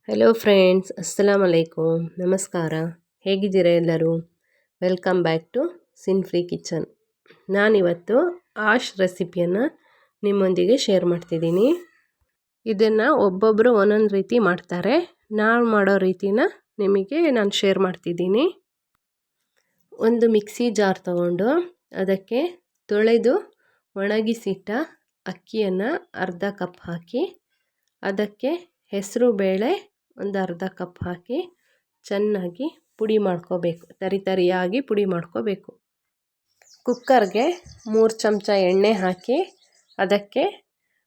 Hello friends, ಅಸ್ಸಲಾಮ್ ಅಲೈಕುಮ್. ನಮಸ್ಕಾರ. ಹೇಗಿದ್ದೀರಾ ಎಲ್ಲರೂ? Welcome back to sin free kitchen. ನಾನಿವತ್ತು ಆಶ್ ರೆಸಿಪಿಯನ್ನು ನಿಮ್ಮೊಂದಿಗೆ ಶೇರ್ ಮಾಡ್ತಿದ್ದೀನಿ. ಇದನ್ನು ಒಬ್ಬೊಬ್ಬರು ಒಂದೊಂದು ರೀತಿ ಮಾಡ್ತಾರೆ. ನಾನು ಮಾಡೋ ರೀತಿನ ನಿಮಗೆ ನಾನು ಶೇರ್ ಮಾಡ್ತಿದ್ದೀನಿ. ಒಂದು ಮಿಕ್ಸಿ ಜಾರ್ ತಗೊಂಡು ಅದಕ್ಕೆ ತೊಳೆದು ಒಣಗಿಸಿಟ್ಟ ಅಕ್ಕಿಯನ್ನು ಅರ್ಧ ಕಪ್ ಹಾಕಿ, ಅದಕ್ಕೆ ಹೆಸರು ಬೇಳೆ ಒಂದು ಅರ್ಧ ಕಪ್ ಹಾಕಿ ಚೆನ್ನಾಗಿ ಪುಡಿ ಮಾಡ್ಕೋಬೇಕು. ತರಿಯಾಗಿ ಪುಡಿ ಮಾಡ್ಕೋಬೇಕು. ಕುಕ್ಕರ್ಗೆ 3 ಚಮಚ ಎಣ್ಣೆ ಹಾಕಿ ಅದಕ್ಕೆ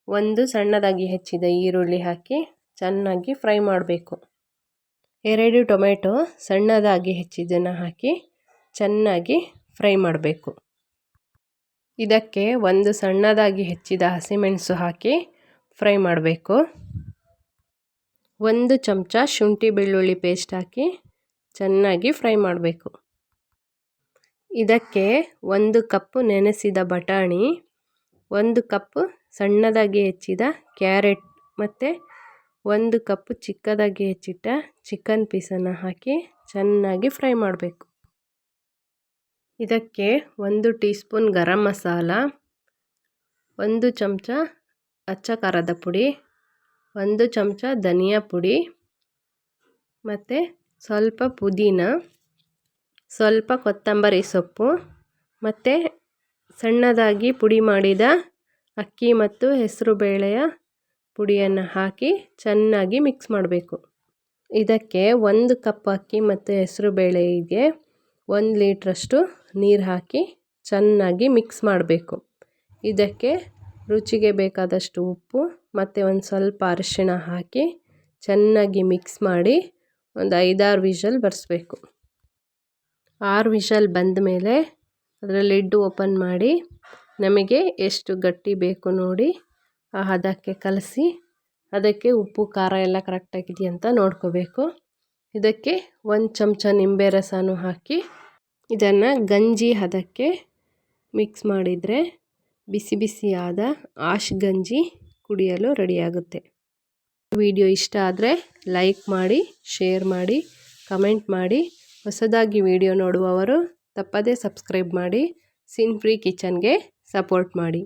ಒಂದು ಸಣ್ಣದಾಗಿ ಹೆಚ್ಚಿದ ಈರುಳ್ಳಿ ಹಾಕಿ ಚೆನ್ನಾಗಿ ಫ್ರೈ ಮಾಡಬೇಕು. 2 ಟೊಮೆಟೊ ಸಣ್ಣದಾಗಿ ಹೆಚ್ಚಿದ್ದನ್ನು ಹಾಕಿ ಚೆನ್ನಾಗಿ ಫ್ರೈ ಮಾಡಬೇಕು. ಇದಕ್ಕೆ ಒಂದು ಸಣ್ಣದಾಗಿ ಹೆಚ್ಚಿದ ಹಸಿಮೆಣಸು ಹಾಕಿ ಫ್ರೈ ಮಾಡಬೇಕು. 1 ಚಮಚ ಶುಂಠಿ ಬೆಳ್ಳುಳ್ಳಿ ಪೇಸ್ಟ್ ಹಾಕಿ ಚೆನ್ನಾಗಿ ಫ್ರೈ ಮಾಡಬೇಕು. ಇದಕ್ಕೆ 1 ಕಪ್ ನೆನೆಸಿದ ಬಟಾಣಿ, 1 ಕಪ್ ಸಣ್ಣದಾಗಿ ಹೆಚ್ಚಿದ ಕ್ಯಾರೆಟ್ ಮತ್ತು 1 ಕಪ್ ಚಿಕ್ಕದಾಗಿ ಹೆಚ್ಚಿಟ್ಟ ಚಿಕನ್ ಪೀಸನ್ನು ಹಾಕಿ ಚೆನ್ನಾಗಿ ಫ್ರೈ ಮಾಡಬೇಕು. ಇದಕ್ಕೆ 1 ಟೀ ಸ್ಪೂನ್ ಗರಂ ಮಸಾಲ, 1 ಚಮಚ ಅಚ್ಚ ಖಾರದ ಪುಡಿ, 1 ಚಮಚ ಧನಿಯಾ ಪುಡಿ ಮತ್ತು ಸ್ವಲ್ಪ ಪುದೀನ, ಸ್ವಲ್ಪ ಕೊತ್ತಂಬರಿ ಸೊಪ್ಪು ಮತ್ತು ಸಣ್ಣದಾಗಿ ಪುಡಿ ಮಾಡಿದ ಅಕ್ಕಿ ಮತ್ತು ಹೆಸರು ಬೇಳೆಯ ಪುಡಿಯನ್ನು ಹಾಕಿ ಚೆನ್ನಾಗಿ ಮಿಕ್ಸ್ ಮಾಡಬೇಕು. ಇದಕ್ಕೆ 1 ಕಪ್ ಅಕ್ಕಿ ಮತ್ತು ಹೆಸರು ಬೇಳೆಗೆ 1 ಲೀಟ್ರಷ್ಟು ನೀರು ಹಾಕಿ ಚೆನ್ನಾಗಿ ಮಿಕ್ಸ್ ಮಾಡಬೇಕು. ಇದಕ್ಕೆ ರುಚಿಗೆ ಬೇಕಾದಷ್ಟು ಉಪ್ಪು ಮತ್ತು ಒಂದು ಸ್ವಲ್ಪ ಅರಿಶಿಣ ಹಾಕಿ ಚೆನ್ನಾಗಿ ಮಿಕ್ಸ್ ಮಾಡಿ ಒಂದು 5-6 ವಿಷಲ್ ಬರಿಸ್ಬೇಕು. 6 ವಿಷಲ್ ಬಂದ ಮೇಲೆ ಅದರ ಲಿಡ್ ಓಪನ್ ಮಾಡಿ ನಮಗೆ ಎಷ್ಟು ಗಟ್ಟಿ ಬೇಕು ನೋಡಿ ಆ ಹದಕ್ಕೆ ಕಲಸಿ ಅದಕ್ಕೆ ಉಪ್ಪು ಖಾರ ಎಲ್ಲ ಕರೆಕ್ಟಾಗಿದೆಯಾ ಅಂತ ನೋಡ್ಕೋಬೇಕು. ಇದಕ್ಕೆ 1 ಚಮಚ ನಿಂಬೆ ರಸನೂ ಹಾಕಿ ಇದನ್ನು ಗಂಜಿ ಹದಕ್ಕೆ ಮಿಕ್ಸ್ ಮಾಡಿದರೆ ಬಿಸಿ ಬಿಸಿಯಾದ ಆಶ್ ಗಂಜಿ ಕುಡಿಯಲು ರೆಡಿಯಾಗುತ್ತೆ. ವಿಡಿಯೋ ಇಷ್ಟ ಆದರೆ ಲೈಕ್ ಮಾಡಿ, ಶೇರ್ ಮಾಡಿ, ಕಮೆಂಟ್ ಮಾಡಿ. ಹೊಸದಾಗಿ ವಿಡಿಯೋ ನೋಡುವವರು ತಪ್ಪದೇ ಸಬ್ಸ್ಕ್ರೈಬ್ ಮಾಡಿ ಸಿನ್ ಫ್ರೀ ಕಿಚನ್ಗೆ ಸಪೋರ್ಟ್ ಮಾಡಿ.